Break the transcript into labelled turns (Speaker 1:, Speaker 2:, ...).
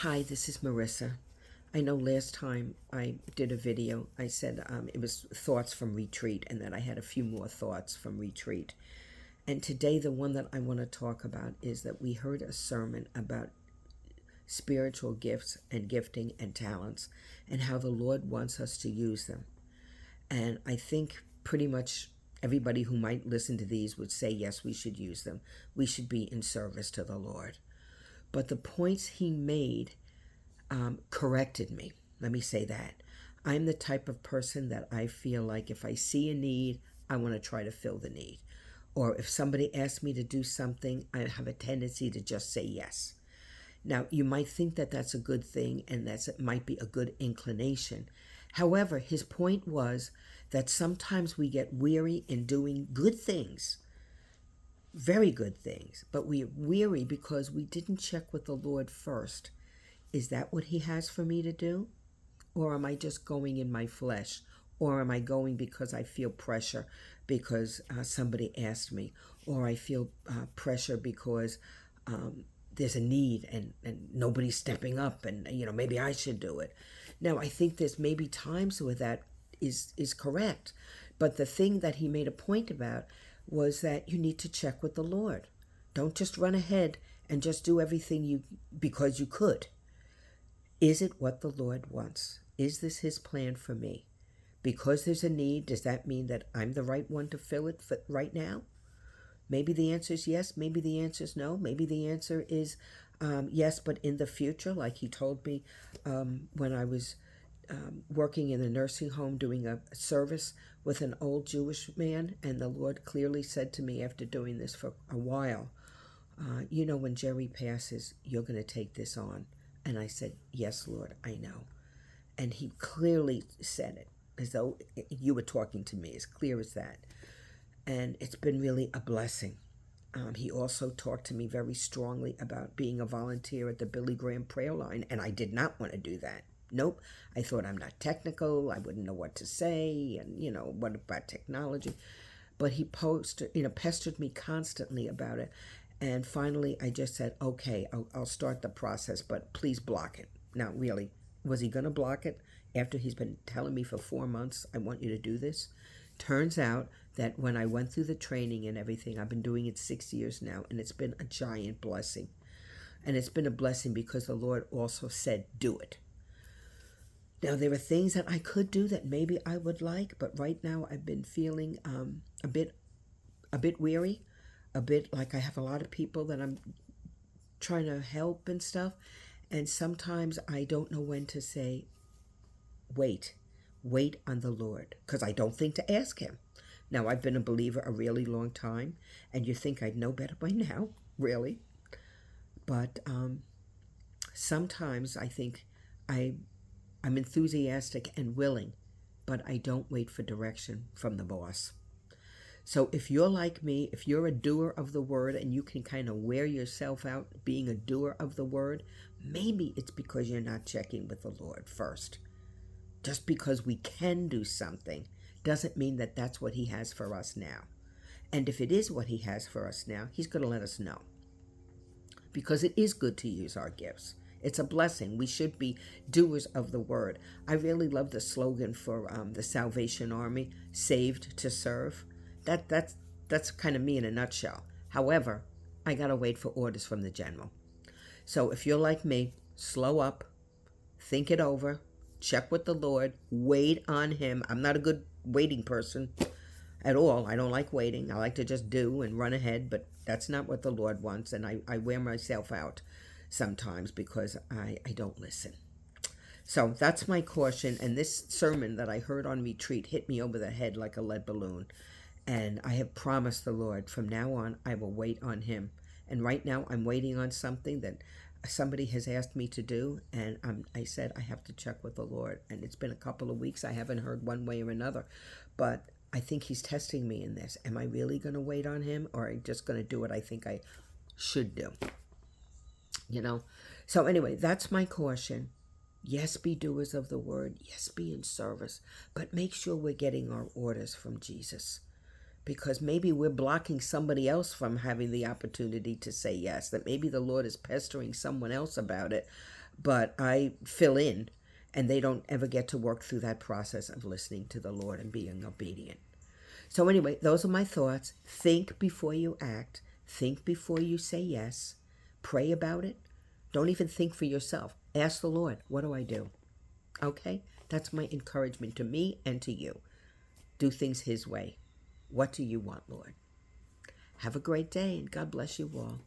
Speaker 1: Hi, this is Marissa. I know last time I did a video, I said it was thoughts from retreat and that I had a few more thoughts from retreat. And today, the one that I want to talk about is that we heard a sermon about spiritual gifts and gifting and talents and how the Lord wants us to use them. And I think pretty much everybody who might listen to these would say, yes, we should use them. We should be in service to the Lord. But the points he made corrected me. Let me say that. I'm the type of person that I feel like if I see a need, I want to try to fill the need. Or if somebody asks me to do something, I have a tendency to just say yes. Now, you might think that that's a good thing and that it might be a good inclination. However, his point was that sometimes we get weary in doing good things, very good things, but we're weary because we didn't check with the Lord first. Is that what he has for me to do? Or am I just going in my flesh? Or am I going because I feel pressure because somebody asked me? Or I feel pressure because there's a need and nobody's stepping up and, maybe I should do it. Now, I think there's maybe times where that is correct. But the thing that he made a point about was that you need to check with the Lord. Don't just run ahead and just do everything you because you could. Is it what the Lord wants? Is this his plan for me? Because there's a need, does that mean that I'm the right one to fill it for right now? Maybe the answer is yes. Maybe the answer is no. Maybe the answer is yes, but in the future, like he told me when I was working in a nursing home doing a service with an old Jewish man. And the Lord clearly said to me after doing this for a while, when Jerry passes, you're going to take this on. And I said, yes, Lord, I know. And he clearly said it as though you were talking to me, as clear as that. And it's been really a blessing. He also talked to me very strongly about being a volunteer at the Billy Graham prayer line, and I did not want to do that. Nope. I thought I'm not technical. I wouldn't know what to say, and what about technology? But he pestered me constantly about it. And finally, I just said, okay, I'll start the process, but please block it. Now, really, was he going to block it after he's been telling me for 4 months, I want you to do this? Turns out that when I went through the training and everything, I've been doing it 6 years now, and it's been a giant blessing. And it's been a blessing because the Lord also said, do it. Now, there are things that I could do that maybe I would like, but right now I've been feeling a bit weary, a bit like I have a lot of people that I'm trying to help and stuff. And sometimes I don't know when to say, wait on the Lord, because I don't think to ask him. Now, I've been a believer a really long time, and you think I'd know better by now, really. But sometimes I think I'm enthusiastic and willing, but I don't wait for direction from the boss. So if you're like me, if you're a doer of the word and you can kind of wear yourself out being a doer of the word, maybe it's because you're not checking with the Lord first. Just because we can do something doesn't mean that that's what he has for us now. And if it is what he has for us now, he's going to let us know. Because it is good to use our gifts. It's a blessing. We should be doers of the word. I really love the slogan for the Salvation Army, saved to serve. That's kind of me in a nutshell. However, I got to wait for orders from the general. So if you're like me, slow up, think it over, check with the Lord, wait on him. I'm not a good waiting person at all. I don't like waiting. I like to just do and run ahead, but that's not what the Lord wants. And I wear myself out sometimes because I don't listen. So that's my caution. And this sermon that I heard on retreat hit me over the head like a lead balloon. And I have promised the Lord from now on, I will wait on him. And right now I'm waiting on something that somebody has asked me to do. And I said, I have to check with the Lord. And it's been a couple of weeks. I haven't heard one way or another. But I think he's testing me in this. Am I really going to wait on him, or am I just going to do what I think I should do? So anyway, that's my caution. Yes, be doers of the word. Yes, be in service. But make sure we're getting our orders from Jesus. Because maybe we're blocking somebody else from having the opportunity to say yes. That maybe the Lord is pestering someone else about it. but I fill in, and they don't ever get to work through that process of listening to the Lord and being obedient. So anyway, those are my thoughts. Think before you act. Think before you say yes. Pray about it. Don't even think for yourself. Ask the Lord, what do I do? Okay? That's my encouragement to me and to you. Do things His way. What do you want, Lord? Have a great day, and God bless you all.